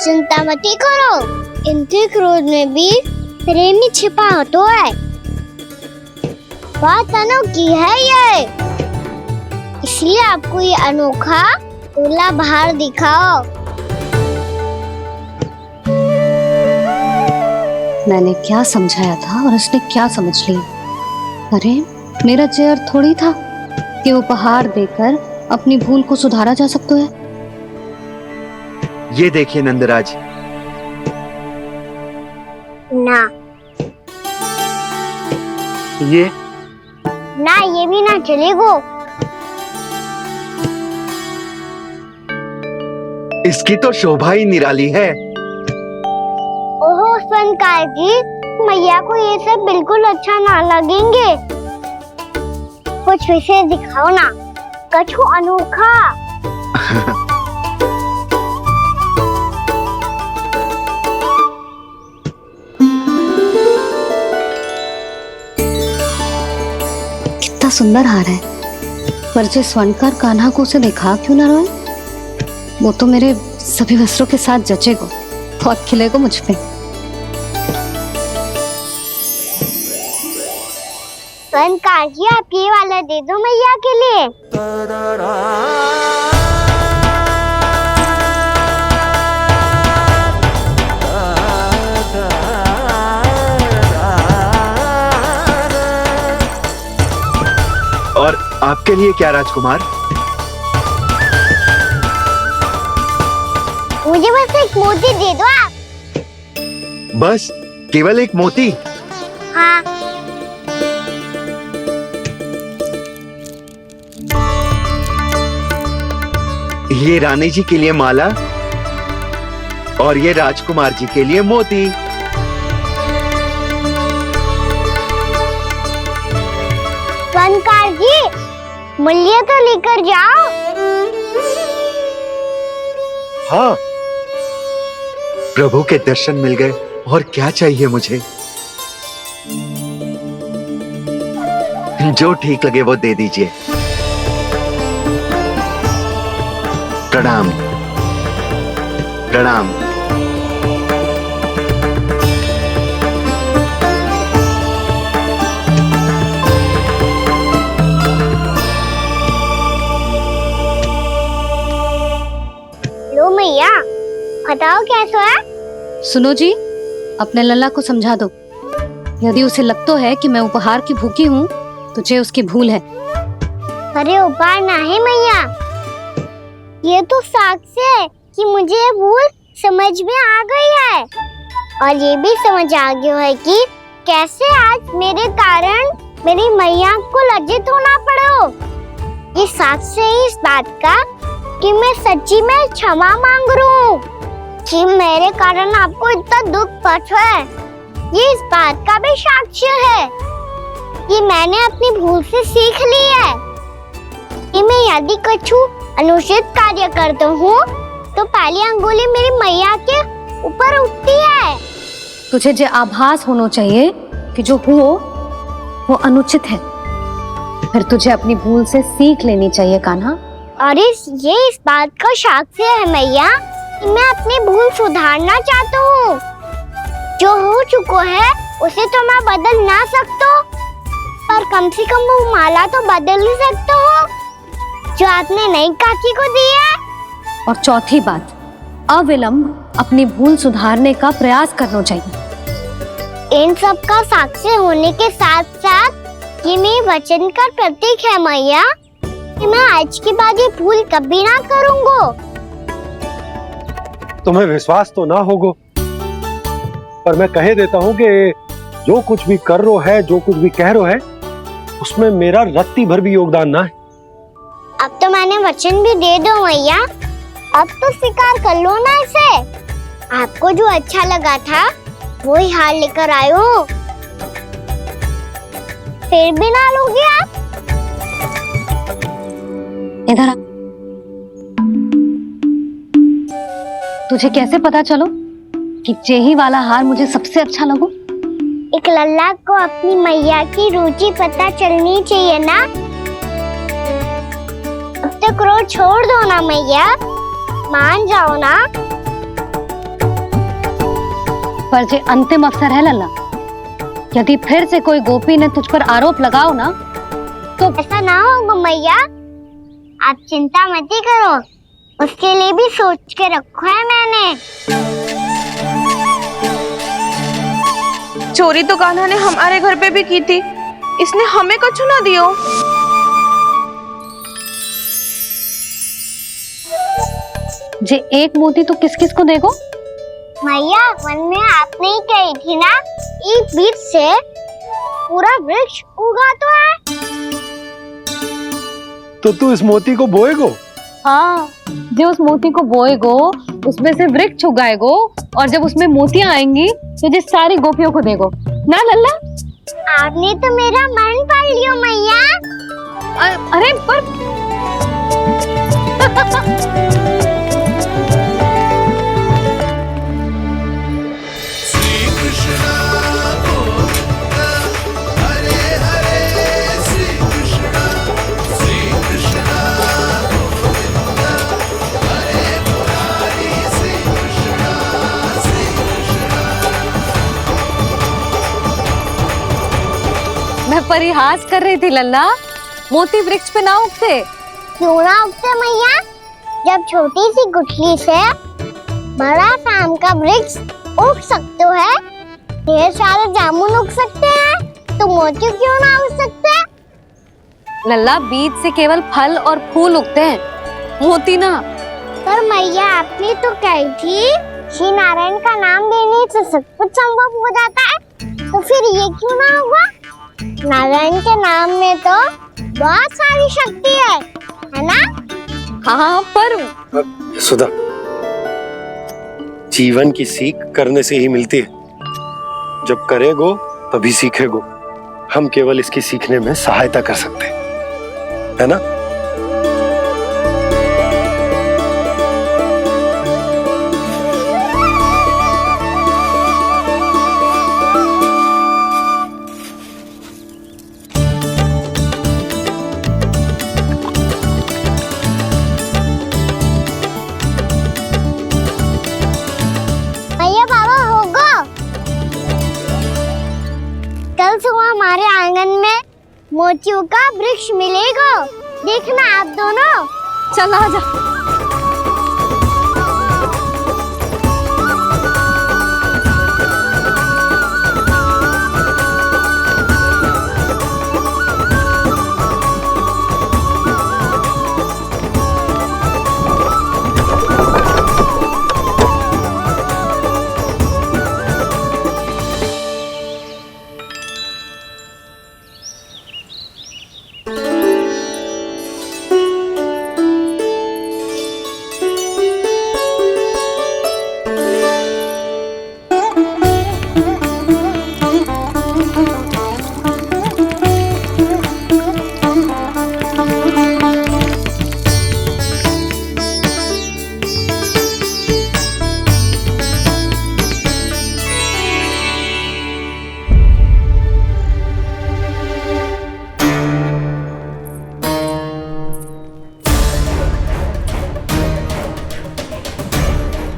चिंता मत करो, इनके क्रोध में भी प्रेम ही छिपा तो है। बात अनोखी है ये, इसलिए आपको ये अनोखा दूल्हा बाहर दिखाओ। मैंने क्या समझाया था और उसने क्या समझ ली। अरे मेरा चेयर थोड़ी था कि उपहार देकर अपनी भूल को सुधारा जा सकता है। ये देखिए नंदराज, ना ये ना ये भी ना चलेगो। इसकी तो शोभा ही निराली है। ओहो स्वर्णकार जी, मैया को ये सब बिल्कुल अच्छा ना लगेंगे। कुछ विशेष दिखाओ ना, कछु अनोखा। कितना सुंदर हार है, पर जो स्वर्णकार कान्हा को उसे दिखा क्यों ना रोए? वो तो मेरे सभी वस्त्रों के साथ जचेगा, बहुत खिलेगा मुझ पे। स्वर्णकार जी आप ये वाला दे दो मैया के लिए। और आपके लिए क्या राजकुमार? मुझे बस एक मोती दे दो आप। बस केवल एक मोती? हाँ। ये रानी जी के लिए माला और ये राजकुमार जी के लिए मोती। स्वर्णकार जी मूल्य तो लेकर जाओ। हाँ, प्रभु के दर्शन मिल गए और क्या चाहिए मुझे? जो ठीक लगे वो दे दीजिए। प्रणाम प्रणाम। लो मैया, बताओ कैसा है? सुनो जी, अपने लल्ला को समझा दो। यदि उसे लगता है कि मैं उपहार की भूखी हूँ, तो ये उसकी भूल है। अरे उपहार ना है मैया, ये तो साक्ष्य है कि मुझे ये भूल समझ में आ गई है। और ये भी समझ आ गया है कि कैसे आज मेरे कारण मेरी मैया को लज्जित होना पड़ो। ये साक्ष्य है इस बात का कि मैं सच्ची में क्षमा मांग रहा हूँ कि मेरे कारण आपको इतना दुख पहुंचा है। ये इस बात का भी साक्ष्य है कि मैंने अपनी भूल से सीख ली है कि मैं यदि कछु अनुचित कार्य करता हूँ तो पहली अंगुली मेरी मैया के ऊपर उठती है। तुझे जो आभास होना चाहिए कि जो हुआ वो अनुचित है, फिर तुझे अपनी भूल से सीख लेनी चाहिए कान्हा। और ये इस बात का साक्ष्य है मैया कि मैं अपनी भूल सुधारना चाहता हूँ। जो हो चुका है उसे तो मैं बदल ना सकता, पर कम से कम वो माला तो बदल ही सकता हूँ जो आपने नई काकी को दी है। और चौथी बात, अविलंब अपनी भूल सुधारने का प्रयास करना चाहिए। इन सब का साक्ष्य होने के साथ साथ ये मेरे वचन का प्रतीक है मैया कि मैं आज के बाद ये भूल कभी ना करूँगा। तुम्हें विश्वास तो ना होगो पर मैं कह देता हूँ कि जो कुछ भी कर रो है, जो कुछ भी कह रो है, उसमें मेरा रत्ती भर भी योगदान ना है। अब तो मैंने वचन भी दे दो मैया, अब तो स्वीकार कर लो ना इसे। आपको जो अच्छा लगा था वही हार लेकर आए हो, फिर भी ना लोगे आप? इधर आ। तुझे कैसे पता चलो कि जेही वाला हार मुझे सबसे अच्छा लगो? एक लल्ला को अपनी मैया की रुचि पता चलनी चाहिए ना। अब तक क्रोध छोड़ दो ना मैया, मान जाओ ना। पर जे अंतिम अवसर है लल्ला, यदि फिर से कोई गोपी ने तुझ पर आरोप लगाओ ना तो ऐसा ना होगा मैया, आप चिंता मत ही करो, उसके लिए भी सोच के रखा है मैंने। चोरी तो कान्हा ने हमारे घर पे भी की थी, इसने हमें कुछ ना दियो। जे एक मोती तो किस किस को देगो? मैया वन में आपने ही कही थी ना, एक बीज से पूरा वृक्ष उगा तो है। तो तू इस मोती को बोएगो? हाँ, जो उस मोती को बोएगो उसमें से वृक्ष उगाएगो, और जब उसमें मोतियां आएंगी तो जिस सारी गोपियों को देगो ना लल्ला। आपने तो मेरा मन पढ़ लियो मैया। अरे पर मैं परिहास कर रही थी लल्ला, मोती वृक्ष पे ना उगते। क्यों ना उगते मैया? जब छोटी सी गुठली से बड़ा आम का वृक्ष उग सकते है, ढेर सारे जामुन उग सकते हैं, तो मोती क्यों ना उग सकते? लल्ला, बीज से केवल फल और फूल उगते हैं, मोती ना। पर मैया आपने तो कही थी श्री नारायण का नाम लेने से सब कुछ संभव हो जाता है, तो फिर ये क्यों ना होगा? नारायण के नाम में तो बहुत सारी शक्ति है ना? हाँ, पर सुधा, जीवन की सीख करने से ही मिलती है। जब करेगो तभी सीखेगो। हम केवल इसकी सीखने में सहायता कर सकते हैं, है ना? कल सुबह हमारे आंगन में मोतियों का वृक्ष मिलेगा, देखना आप दोनों। चल आ जा।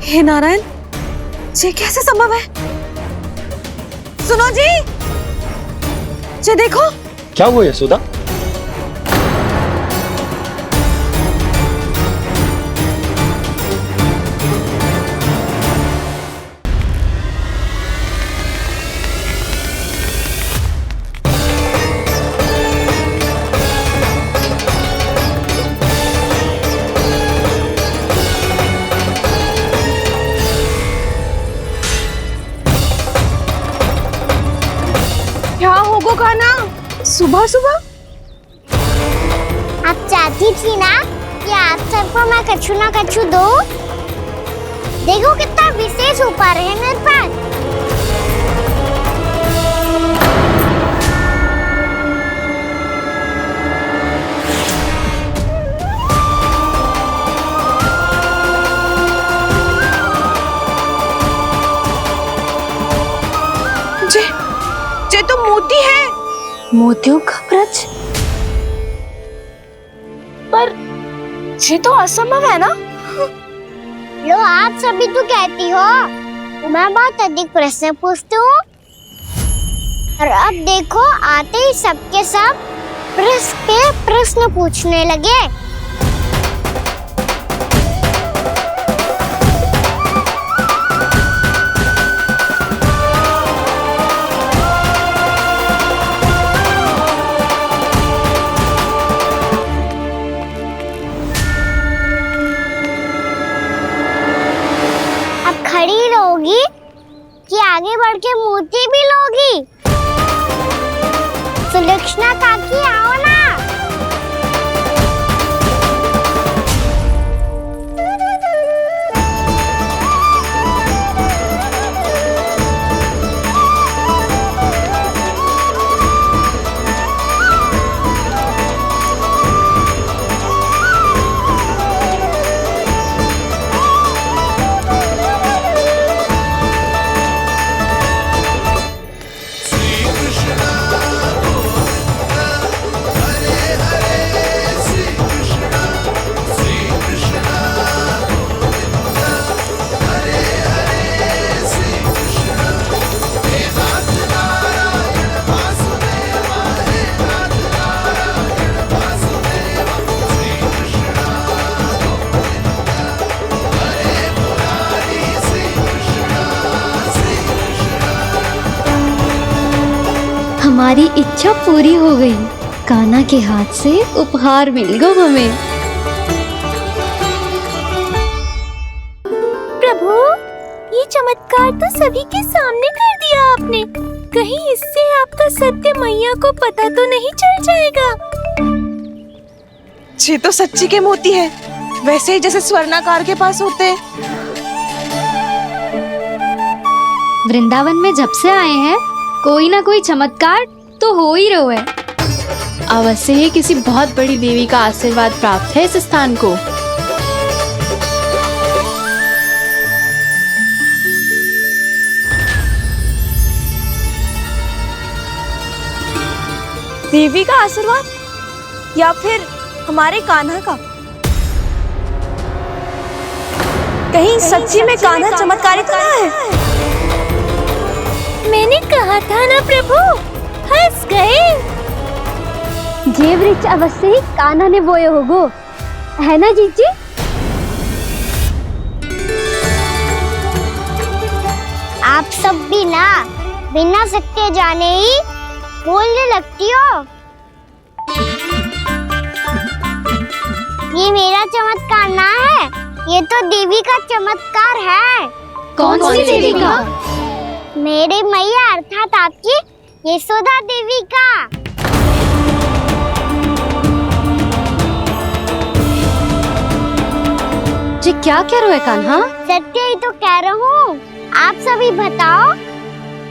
हे नारायण, ये कैसे संभव है? सुनो जी, ये देखो। क्या हुआ यशोदा? क्या होगा कान्हा सुबह सुबह? आप चाहती थी ना कि आज सबको मैं कछु ना कछु दो। देखो कितना विशेष उपहार है मेरे पास। जे तो मोती है। मोतियों का ब्रज? पर ये तो असंभव है ना। लो आप सभी तो कहती हो मैं बहुत अधिक प्रश्न पूछती हूँ, और अब देखो आते ही सबके सब प्रश्न पे प्रश्न पूछने लगे। खड़ी रहोगी कि आगे बढ़ के मोती भी लोगी? सुलक्षणा काकी आओ ना। हमारी इच्छा पूरी हो गई। कान्हा के हाथ से उपहार मिल गया हमें। प्रभु, ये चमत्कार तो सभी के सामने कर दिया आपने। कहीं इससे आपका सत्य मैया को पता तो नहीं चल जाएगा? ये तो सच्ची के मोती है, वैसे ही जैसे स्वर्णाकार के पास होते हैं। वृंदावन में जब से आए हैं कोई ना कोई चमत्कार तो हो ही रहा है। अवश्य ही किसी बहुत बड़ी देवी का आशीर्वाद प्राप्त है इस स्थान को। देवी का आशीर्वाद या फिर हमारे कान्हा का? कहीं सच्ची में कान्हा चमत्कारी तो ना है? मैंने कहा था ना प्रभु, हंस गए। ये वृक्ष अवश्य ही कान्हा ने बोए होगो, है ना जीजी? आप सब भी ना बिना सत्य जाने ही बोलने लगती हो। ये मेरा चमत्कार ना है, ये तो देवी का चमत्कार है। कौन सी देवी का? मेरे मैया अर्थात आपकी यशोदा देवी का। जी क्या कह रहे हो कान्हा? सत्य ही तो कह रहा हूँ। आप सभी बताओ,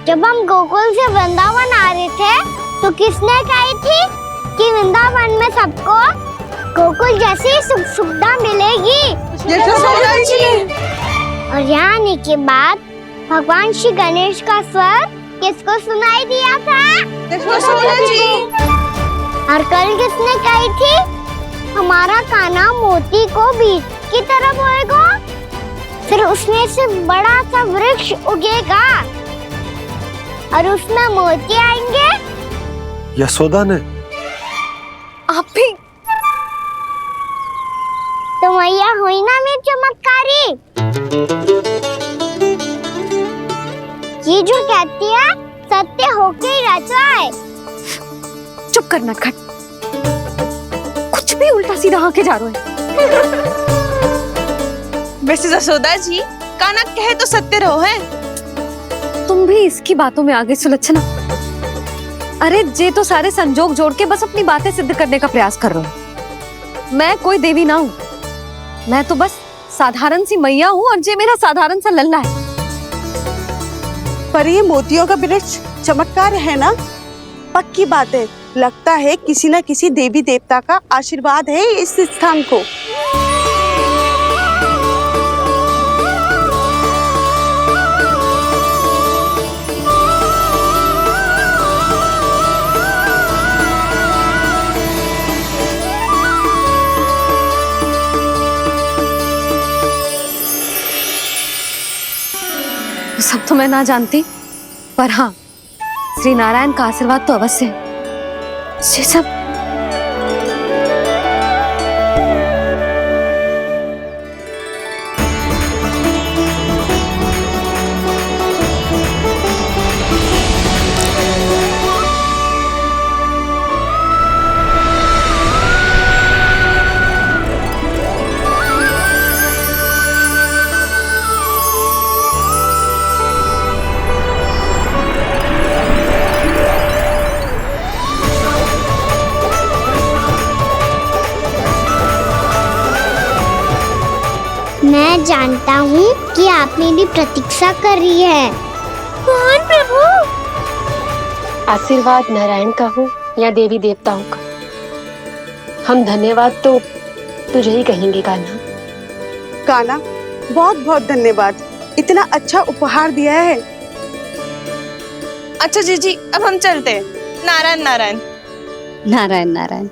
जब हम गोकुल से वृंदावन आ रहे थे तो किसने कही थी कि वृंदावन में सबको गोकुल जैसी सुख सुविधा मिलेगी? और यहाँ आने के बाद भगवान श्री गणेश का स्वर किसको सुनाई दिया था? और कल किसने कही थी हमारा कान्हा मोती को बीज की तरफ होएगा, फिर उसमें से बड़ा सा वृक्ष उगेगा और उसमें मोती आएंगे? यशोदा ने। आप भी तो मैया हुई ना मेरी चमत्कारी। ये जो कहती है सत्य होके ही रहता है। चुप कर नटखट, कुछ भी उल्टा सीधा आके जा रहे हैं। वैसे जसोदा जी, कान्हा कहे तो सत्य रहो है। तुम भी इसकी बातों में आगे सुलझना। अरे जे तो सारे संजोग जोड़ के बस अपनी बातें सिद्ध करने का प्रयास कर रहे हो। मैं कोई देवी ना हूँ, मैं तो बस साधारण सी मैया हूँ और जे मेरा साधारण सा लल्ला है। पर ये मोतियों का वृक्ष चमत्कार है ना? पक्की बात है, लगता है किसी न किसी देवी देवता का आशीर्वाद है इस स्थान को। सब तो मैं ना जानती, पर हाँ, श्री नारायण का आशीर्वाद तो अवश्य है। ये सब मैं जानता हूँ कि आप मेरी प्रतीक्षा कर रही है। कौन प्रभु? आशीर्वाद नारायण का हो या देवी देवताओं का, हम धन्यवाद तो तुझे ही कहेंगे कान्हा। कान्हा, बहुत बहुत धन्यवाद, इतना अच्छा उपहार दिया है। अच्छा जीजी, अब हम चलते हैं। नारायण नारायण। नारायण नारायण।